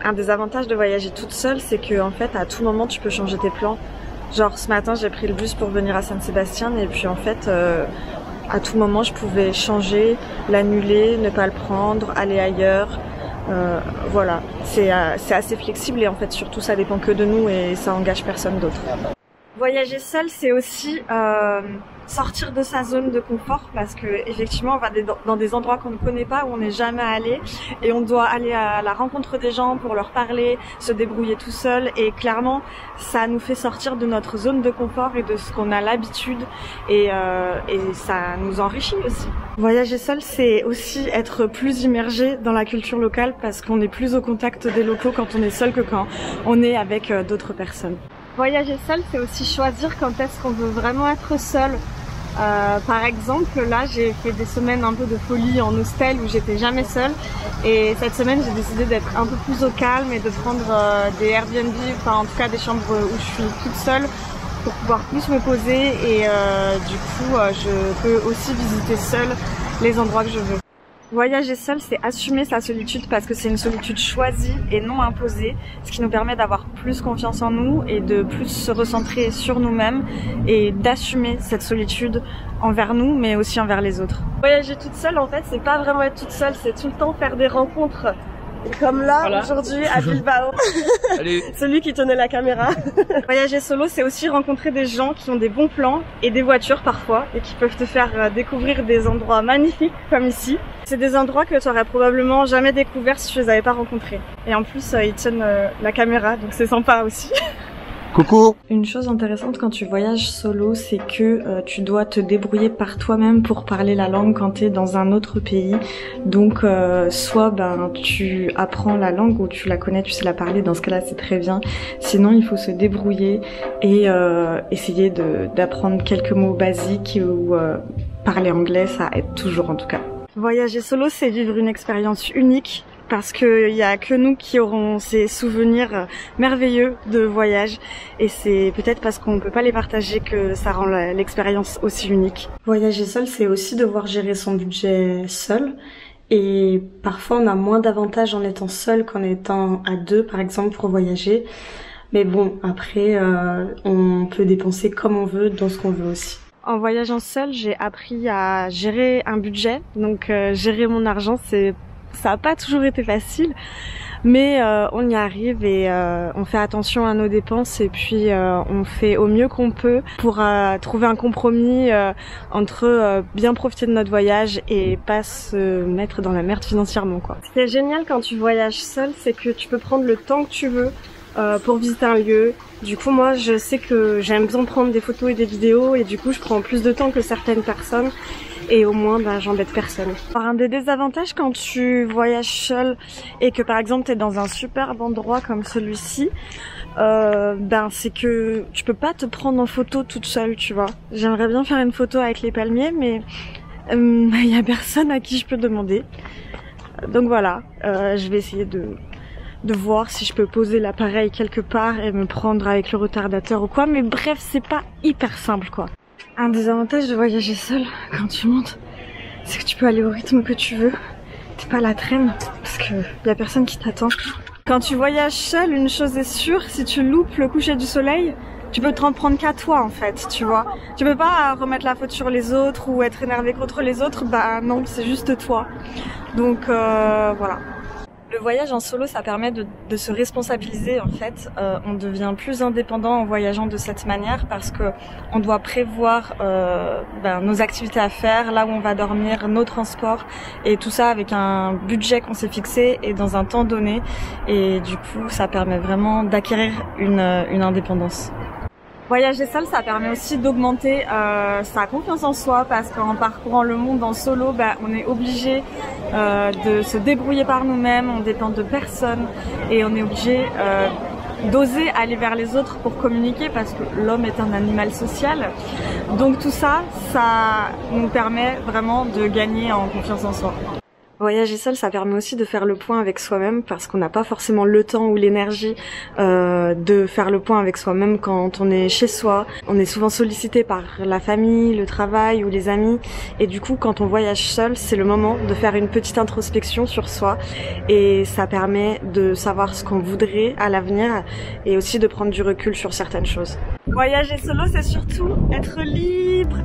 Un des avantages de voyager toute seule, c'est que en fait, à tout moment, tu peux changer tes plans. Genre, ce matin, j'ai pris le bus pour venir à Saint-Sébastien et puis en fait, à tout moment, je pouvais changer, l'annuler, ne pas le prendre, aller ailleurs. Voilà, c'est assez flexible et en fait, surtout, ça dépend que de nous et ça engage personne d'autre. Voyager seul, c'est aussi sortir de sa zone de confort parce que effectivement on va dans des endroits qu'on ne connaît pas, où on n'est jamais allé et on doit aller à la rencontre des gens pour leur parler, se débrouiller tout seul et clairement ça nous fait sortir de notre zone de confort et de ce qu'on a l'habitude et ça nous enrichit aussi. Voyager seul, c'est aussi être plus immergé dans la culture locale parce qu'on est plus au contact des locaux quand on est seul que quand on est avec d'autres personnes. Voyager seul, c'est aussi choisir quand est-ce qu'on veut vraiment être seul. Par exemple, là, j'ai fait des semaines un peu de folie en hostel où j'étais jamais seule. Et cette semaine, j'ai décidé d'être un peu plus au calme et de prendre des Airbnb, enfin en tout cas des chambres où je suis toute seule pour pouvoir plus me poser. Et du coup, je peux aussi visiter seule les endroits que je veux. Voyager seul, c'est assumer sa solitude parce que c'est une solitude choisie et non imposée, ce qui nous permet d'avoir plus confiance en nous et de plus se recentrer sur nous-mêmes et d'assumer cette solitude envers nous mais aussi envers les autres. Voyager toute seule, en fait, c'est pas vraiment être toute seule, c'est tout le temps faire des rencontres. Comme là, voilà. Aujourd'hui, à Bilbao. Celui qui tenait la caméra. Voyager solo, c'est aussi rencontrer des gens qui ont des bons plans et des voitures parfois et qui peuvent te faire découvrir des endroits magnifiques comme ici. C'est des endroits que tu aurais probablement jamais découvert si tu les avais pas rencontrés. Et en plus, ils tiennent la caméra, donc c'est sympa aussi. Coucou. Une chose intéressante quand tu voyages solo, c'est que tu dois te débrouiller par toi-même pour parler la langue quand tu es dans un autre pays. Donc soit tu apprends la langue ou tu la connais, tu sais la parler, dans ce cas-là c'est très bien. Sinon il faut se débrouiller et essayer d'apprendre quelques mots basiques ou parler anglais, ça aide toujours en tout cas. Voyager solo, c'est vivre une expérience unique. Parce qu'il y a que nous qui aurons ces souvenirs merveilleux de voyage et c'est peut-être parce qu'on ne peut pas les partager que ça rend l'expérience aussi unique. Voyager seul, c'est aussi devoir gérer son budget seul et parfois on a moins d'avantages en étant seul qu'en étant à deux par exemple pour voyager. Mais bon, après on peut dépenser comme on veut dans ce qu'on veut aussi. En voyageant seul, j'ai appris à gérer un budget, donc gérer mon argent, ça n'a pas toujours été facile, mais on y arrive et on fait attention à nos dépenses et puis on fait au mieux qu'on peut pour trouver un compromis entre bien profiter de notre voyage et pas se mettre dans la merde financièrement, quoi. Ce qui est génial quand tu voyages seul, c'est que tu peux prendre le temps que tu veux pour visiter un lieu. Du coup, moi, je sais que j'aime bien prendre des photos et des vidéos et du coup, je prends plus de temps que certaines personnes. Et au moins, j'embête personne. Alors, un des désavantages quand tu voyages seul et que par exemple t'es dans un superbe endroit comme celui-ci, c'est que tu peux pas te prendre en photo toute seule, tu vois. J'aimerais bien faire une photo avec les palmiers, mais y a personne à qui je peux demander. Donc voilà, je vais essayer de voir si je peux poser l'appareil quelque part et me prendre avec le retardateur ou quoi. Mais bref, c'est pas hyper simple, quoi. Un des avantages de voyager seul quand tu montes, c'est que tu peux aller au rythme que tu veux. T'es pas à la traîne parce que y a personne qui t'attend. Quand tu voyages seul, une chose est sûre, si tu loupes le coucher du soleil, tu peux t'en prendre qu'à toi en fait, tu vois. Tu peux pas remettre la faute sur les autres ou être énervé contre les autres, non, c'est juste toi. Donc voilà. Le voyage en solo, ça permet de se responsabiliser en fait. On devient plus indépendant en voyageant de cette manière parce que on doit prévoir nos activités à faire, là où on va dormir, nos transports et tout ça avec un budget qu'on s'est fixé et dans un temps donné. Et du coup, ça permet vraiment d'acquérir une indépendance. Voyager seul, ça permet aussi d'augmenter sa confiance en soi parce qu'en parcourant le monde en solo, on est obligé de se débrouiller par nous-mêmes, on dépend de personne et on est obligé d'oser aller vers les autres pour communiquer parce que l'homme est un animal social. Donc tout ça, ça nous permet vraiment de gagner en confiance en soi. Voyager seul, ça permet aussi de faire le point avec soi-même parce qu'on n'a pas forcément le temps ou l'énergie de faire le point avec soi-même quand on est chez soi. On est souvent sollicité par la famille, le travail ou les amis et du coup quand on voyage seul, c'est le moment de faire une petite introspection sur soi et ça permet de savoir ce qu'on voudrait à l'avenir et aussi de prendre du recul sur certaines choses. Voyager solo, c'est surtout être libre.